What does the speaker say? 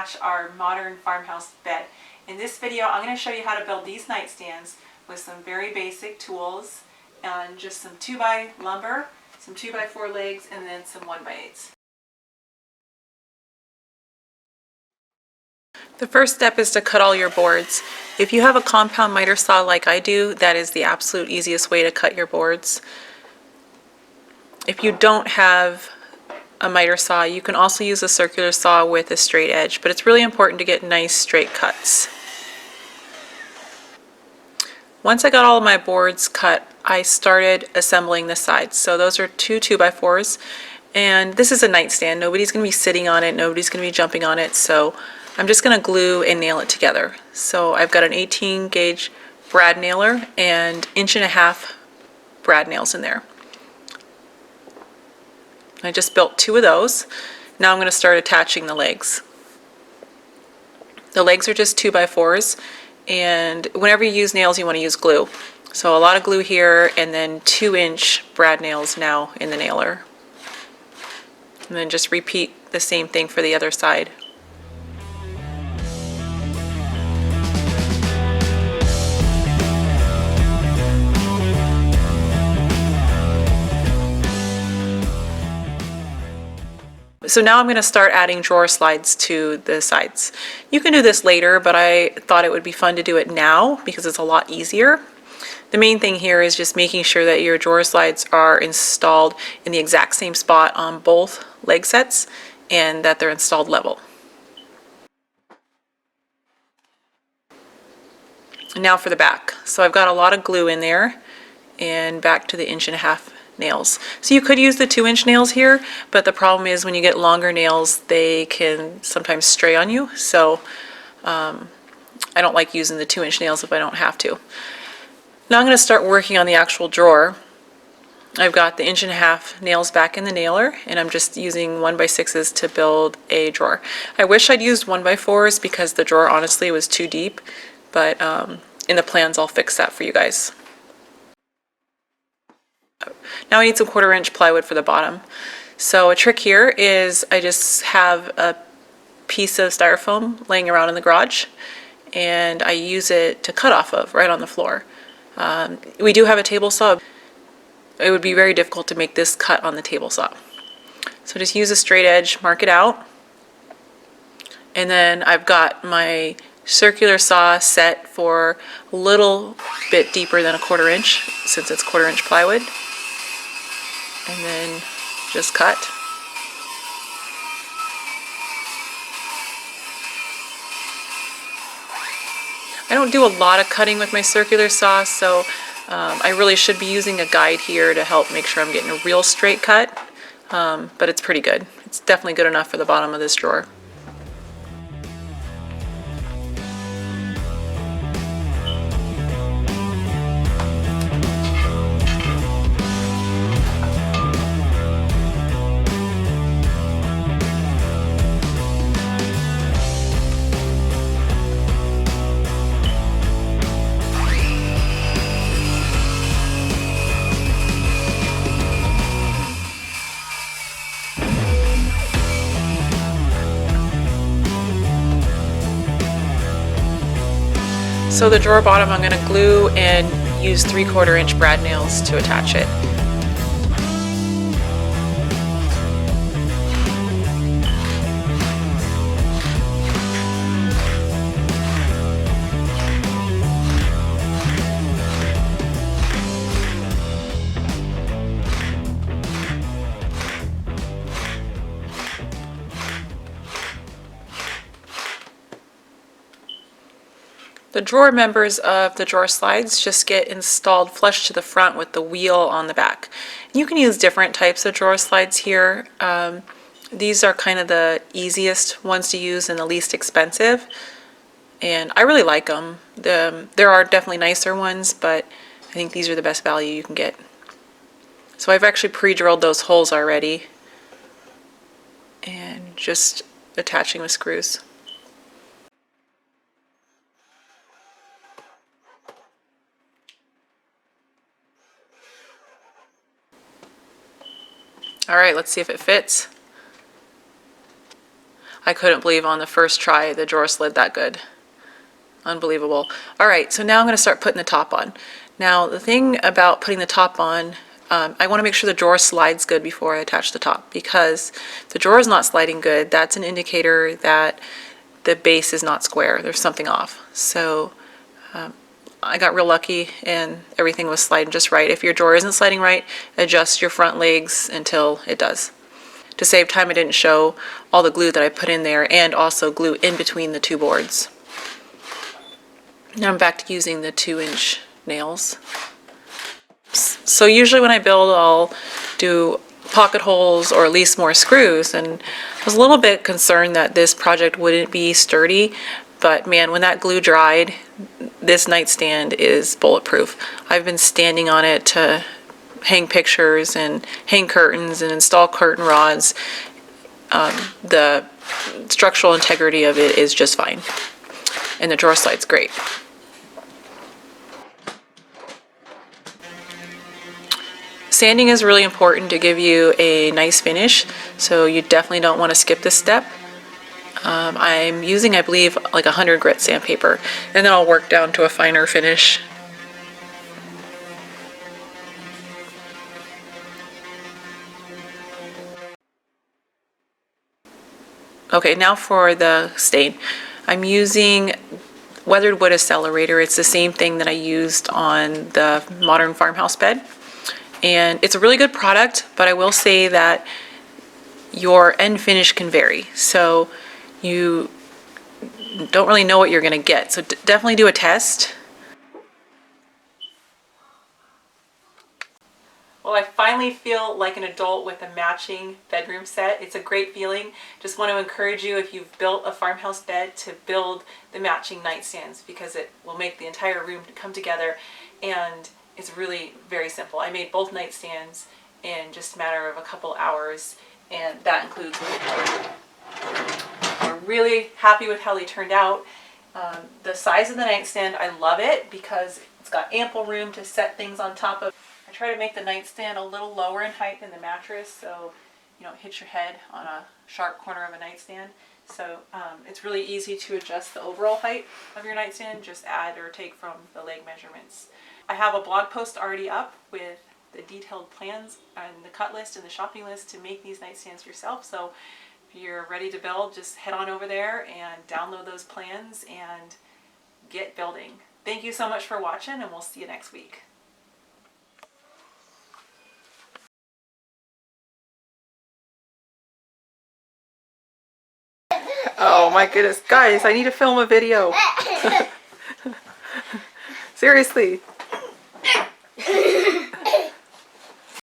attach our modern farmhouse bed. In this video, I'm going to show you how to build these nightstands with some very basic tools and just some 2x lumber, some 2x4 legs, and then some 1x8s. The first step is to cut all your boards. If you have a compound miter saw like I do, that is the absolute easiest way to cut your boards. If you don't have a miter saw, you can also use a circular saw with a straight edge, but it's really important to get nice straight cuts. Once I got all of my boards cut, I started assembling the sides. So those are two 2x4s, and this is a nightstand. Nobody's going to be sitting on it, nobody's going to be jumping on it, so I'm just going to glue and nail it together. So I've got an 18 gauge brad nailer and 1.5" brad nails in there. I just built 2 of those. Now I'm going to start attaching the legs. The legs are just 2x4s, and whenever you use nails you want to use glue. So a lot of glue here, and then 2-inch brad nails now in the nailer. And then just repeat the same thing for the other side. So now I'm going to start adding drawer slides to the sides. You can do this later, but I thought it would be fun to do it now because it's a lot easier. The main thing here is just making sure that your drawer slides are installed in the exact same spot on both leg sets and that they're installed level. And now for the back. So I've got a lot of glue in there, and back to the 1.5" nails. So you could use the 2-inch nails here, but the problem is when you get longer nails, they can sometimes stray on you. So I don't like using the 2-inch nails if I don't have to. Now I'm going to start working on the actual drawer. I've got the 1.5" nails back in the nailer, and I'm just using 1x6s to build a drawer. I wish I'd used 1x4s because the drawer honestly was too deep, but in the plans I'll fix that for you guys. Now I need some 1/4" plywood for the bottom. So a trick here is I just have a piece of styrofoam laying around in the garage, and I use it to cut off of right on the floor. We do have a table saw. It would be very difficult to make this cut on the table saw. So just use a straight edge, mark it out, and then I've got my circular saw set for a little bit deeper than a 1/4" since it's 1/4" plywood. And then just cut. I don't do a lot of cutting with my circular saw, so I really should be using a guide here to help make sure I'm getting a real straight cut, but it's pretty good. It's definitely good enough for the bottom of this drawer. So the drawer bottom I'm going to glue and use 3/4" brad nails to attach it. The drawer members of the drawer slides just get installed flush to the front with the wheel on the back. You can use different types of drawer slides here. These are kind of the easiest ones to use and the least expensive, and I really like them. There are definitely nicer ones, but I think these are the best value you can get. So I've actually pre-drilled those holes already and just attaching with screws. All right, let's see if it fits. I couldn't believe on the first try the drawer slid that good. Unbelievable. All right, so now I'm going to start putting the top on. Now, the thing about putting the top on, I want to make sure the drawer slides good before I attach the top, because if the drawer is not sliding good, that's an indicator that the base is not square. There's something off. So I got real lucky and everything was sliding just right. If your drawer isn't sliding right, adjust your front legs until it does. To save time, I didn't show all the glue that I put in there, and also glue in between the two boards. Now I'm back to using the 2-inch nails. So usually when I build, I'll do pocket holes or at least more screws, and I was a little bit concerned that this project wouldn't be sturdy, but man, when that glue dried, this nightstand is bulletproof. I've been standing on it to hang pictures and hang curtains and install curtain rods. The structural integrity of it is just fine, and the drawer slide's great. Sanding is really important to give you a nice finish, so you definitely don't want to skip this step. I'm using, I believe, like 100 grit sandpaper, and then I'll work down to a finer finish. Okay, now for the stain. I'm using weathered wood accelerator. It's the same thing that I used on the Modern Farmhouse Bed. And it's a really good product, but I will say that your end finish can vary. So you don't really know what you're gonna get. So definitely do a test. Well, I finally feel like an adult with a matching bedroom set. It's a great feeling. Just want to encourage you, if you've built a farmhouse bed, to build the matching nightstands, because it will make the entire room come together, and it's really very simple. I made both nightstands in just a matter of a couple hours, and that includes wood. We're really happy with how they turned out. The size of the nightstand, I love it because it's got ample room to set things on top of. I try to make the nightstand a little lower in height than the mattress, so you don't hit your head on a sharp corner of a nightstand. So it's really easy to adjust the overall height of your nightstand. Just add or take from the leg measurements. I have a blog post already up with the detailed plans and the cut list and the shopping list to make these nightstands yourself. So if you're ready to build, just head on over there and download those plans and get building. Thank you so much for watching, and we'll see you next week. Oh my goodness, guys, I need to film a video. Seriously.